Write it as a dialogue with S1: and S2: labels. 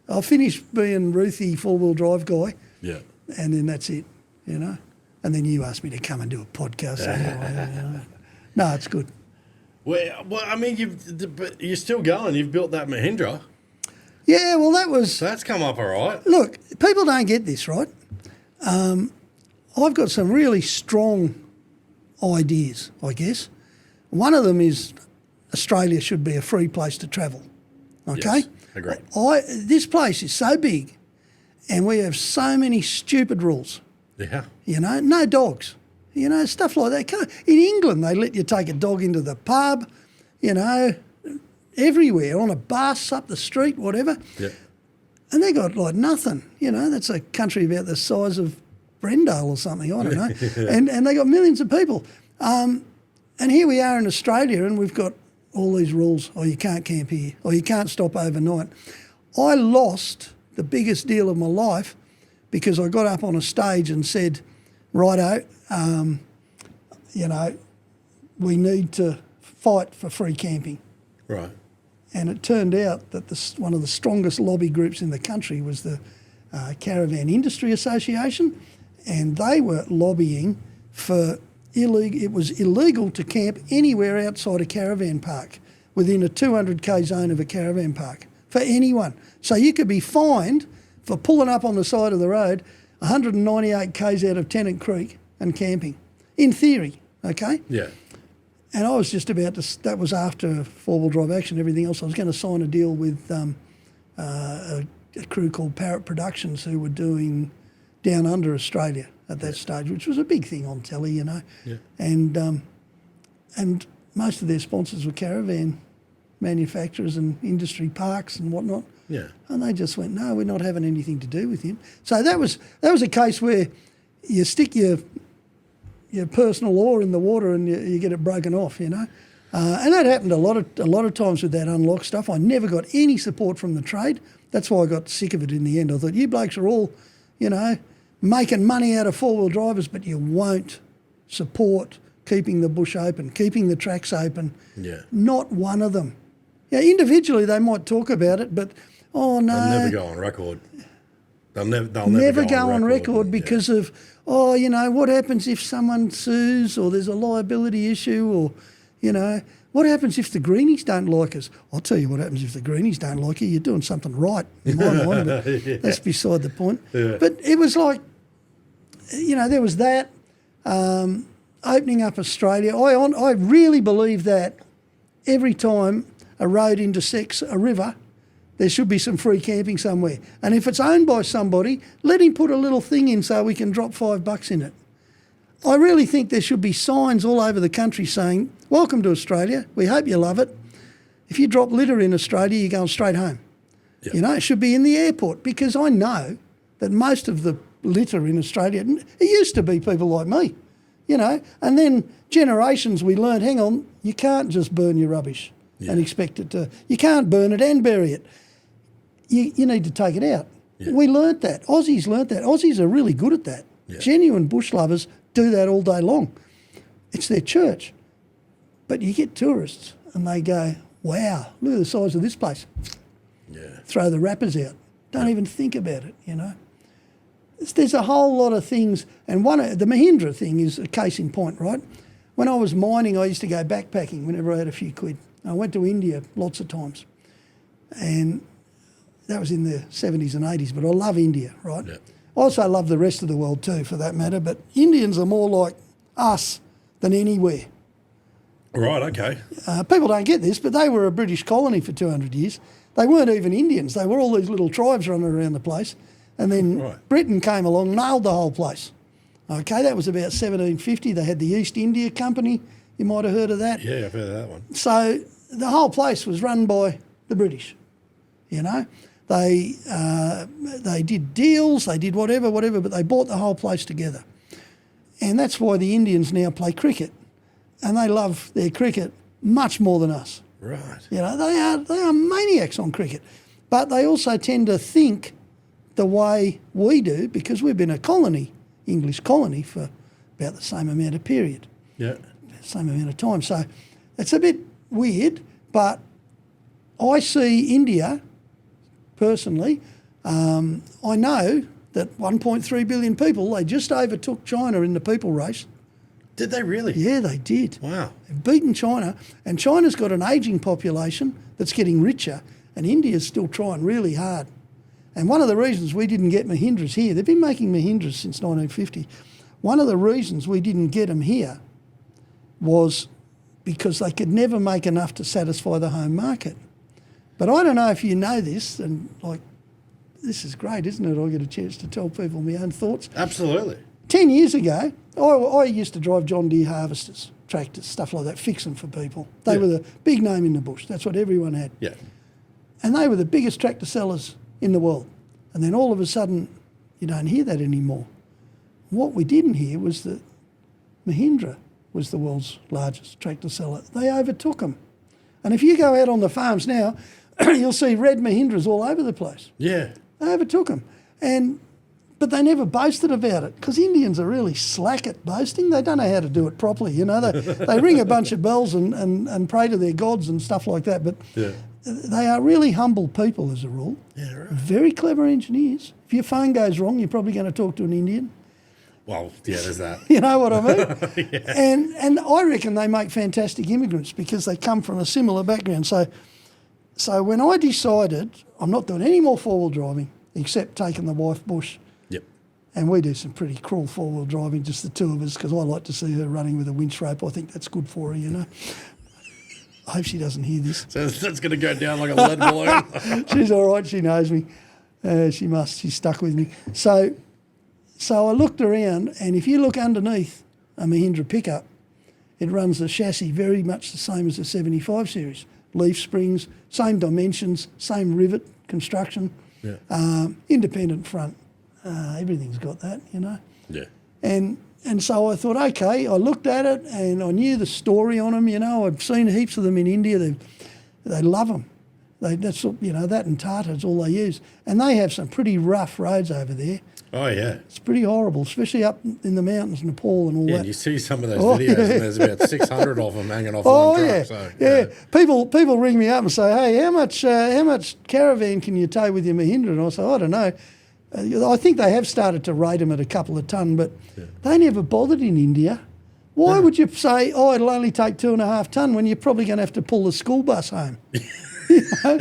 S1: I'll finish being Roothy four-wheel drive guy,
S2: Yeah.
S1: and then that's it, you know. And then you asked me to come and do a podcast. So, you know. No, it's good.
S2: Well, I mean, but you're still going. You've built that Mahindra.
S1: Yeah, well, that was...
S2: So that's come up all right.
S1: Look, people don't get this, right? I've got some really strong ideas, I guess. One of them is Australia should be a free place to travel, okay?
S2: Yes, agreed.
S1: This place is so big and we have so many stupid rules,
S2: Yeah.
S1: you know, no dogs, you know, stuff like that. In England, they let you take a dog into the pub, you know, everywhere, on a bus, up the street, whatever.
S2: Yeah.
S1: And they got like nothing, you know. That's a country about the size of Brendale or something, I don't know. and they got millions of people. And here we are in Australia and we've got all these rules. Oh, you can't camp here. Or you can't stop overnight. I lost the biggest deal of my life because I got up on a stage and said, righto, you know, we need to fight for free camping.
S2: Right.
S1: And it turned out that one of the strongest lobby groups in the country was the Caravan Industry Association, and they were lobbying for it was illegal to camp anywhere outside a caravan park within a 200k zone of a caravan park for anyone. So you could be fined for pulling up on the side of the road 198 k's out of Tennant Creek and camping, in theory, okay?
S2: Yeah.
S1: And I was just about to, that was after four-wheel drive action, everything else. I was going to sign a deal with a crew called Parrot Productions who were doing Down Under Australia at that stage, which was a big thing on telly, you know.
S2: Yeah.
S1: And most of their sponsors were caravan manufacturers and industry parks and whatnot.
S2: Yeah.
S1: And they just went, no, we're not having anything to do with him. So that was a case where you stick your personal oar in the water and you get it broken off, you know. And that happened a lot of times with that unlock stuff. I never got any support from the trade. That's why I got sick of it in the end. I thought, you blokes are all, you know, making money out of four-wheel drivers, but you won't support keeping the bush open, keeping the tracks open.
S2: Yeah.
S1: Not one of them. Yeah, individually they might talk about it, but, oh, no.
S2: They'll never go on record. They'll
S1: never go on record because of, oh, you know, what happens if someone sues or there's a liability issue or, you know, what happens if the greenies don't like us? I'll tell you what happens if the greenies don't like you. You're doing something right in my mind, but that's beside the point.
S2: Yeah.
S1: But it was like, you know, there was that, opening up Australia. I really believe that every time a road intersects a river, there should be some free camping somewhere. And if it's owned by somebody, let him put a little thing in so we can drop $5 in it. I really think there should be signs all over the country saying, welcome to Australia, we hope you love it. If you drop litter in Australia, you're going straight home. Yep. You know, it should be in the airport because I know that most of the litter in Australia, it used to be people like me, you know, and then generations we learned, hang on, you can't just burn your rubbish and expect it to, you can't burn it and bury it. You need to take it out. Yeah. We learnt that. Aussies learnt that. Aussies are really good at that. Yeah. Genuine bush lovers do that all day long. It's their church. But you get tourists and they go, wow, look at the size of this place. Yeah. Throw the wrappers out. Don't even think about it, you know. There's a whole lot of things. And the Mahindra thing is a case in point, right? When I was mining, I used to go backpacking whenever I had a few quid. I went to India lots of times. And that was in the 70s and 80s, but I love India, right? Yeah. I also love the rest of the world too, for that matter, but Indians are more like us than anywhere.
S2: Right, okay.
S1: People don't get this, but they were a British colony for 200 years. They weren't even Indians. They were all these little tribes running around the place. And then Britain came along, nailed the whole place. Okay, that was about 1750. They had the East India Company. You might have heard of that.
S2: Yeah, I've heard of that one.
S1: So the whole place was run by the British, you know. They did deals, they did whatever, but they brought the whole place together. And that's why the Indians now play cricket. And they love their cricket much more than us.
S2: Right.
S1: You know, they are maniacs on cricket. But they also tend to think the way we do because we've been a colony, English colony, for about the same amount of period.
S2: Yeah.
S1: Same amount of time. So it's a bit weird, but I see India personally. I know that 1.3 billion people, they just overtook China in the people race.
S2: Did they really?
S1: Yeah, they did.
S2: Wow.
S1: They've beaten China, and China's got an ageing population that's getting richer, and India's still trying really hard. And one of the reasons we didn't get Mahindras here, they've been making Mahindras since 1950. One of the reasons we didn't get them here was because they could never make enough to satisfy the home market. But I don't know if you know this, and like, this is great, isn't it? I get a chance to tell people my own thoughts.
S2: Absolutely.
S1: 10 years ago, I used to drive John Deere harvesters, tractors, stuff like that, fix them for people. They were the big name in the bush. That's what everyone had.
S2: Yeah.
S1: And they were the biggest tractor sellers in the world. And then all of a sudden, you don't hear that anymore. What we didn't hear was that Mahindra was the world's largest tractor seller. They overtook them. And if you go out on the farms now, you'll see red Mahindras all over the place.
S2: Yeah.
S1: They overtook them. But they never boasted about it because Indians are really slack at boasting. They don't know how to do it properly. You know, they ring a bunch of bells and pray to their gods and stuff like that. But they are really humble people as a rule.
S2: Yeah, right.
S1: Very clever engineers. If your phone goes wrong, you're probably going to talk to an Indian.
S2: Well, yeah, there's that.
S1: You know what I mean? Yeah. And I reckon they make fantastic immigrants because they come from a similar background. So when I decided I'm not doing any more four-wheel driving except taking the wife bush, and we do some pretty cruel four-wheel driving, just the two of us, because I like to see her running with a winch rope. I think that's good for her, you know. I hope she doesn't hear this.
S2: So that's going to go down like a lead balloon.
S1: She's all right. She knows me. She must. She's stuck with me. So I looked around, and if you look underneath a Mahindra pickup, it runs the chassis very much the same as the 75 series. Leaf springs, same dimensions, same rivet construction, independent front. Everything's got that, you know. Yeah. And so I thought, okay, I looked at it and I knew the story on them, you know. I've seen heaps of them in India. They love them. That's, you know, that and Tata's all they use. And they have some pretty rough roads over there.
S2: Oh, yeah.
S1: It's pretty horrible, especially up in the mountains, Nepal and all that.
S2: Yeah, you see some of those videos and there's about 600 of them hanging off one truck.
S1: Yeah.
S2: So,
S1: yeah. People ring me up and say, hey, how much caravan can you tow with your Mahindra? And I say, I don't know. I think they have started to rate them at a couple of tonne, but they never bothered in India. Why would you say, it'll only take 2.5 tonne when you're probably going to have to pull the school bus home? You know?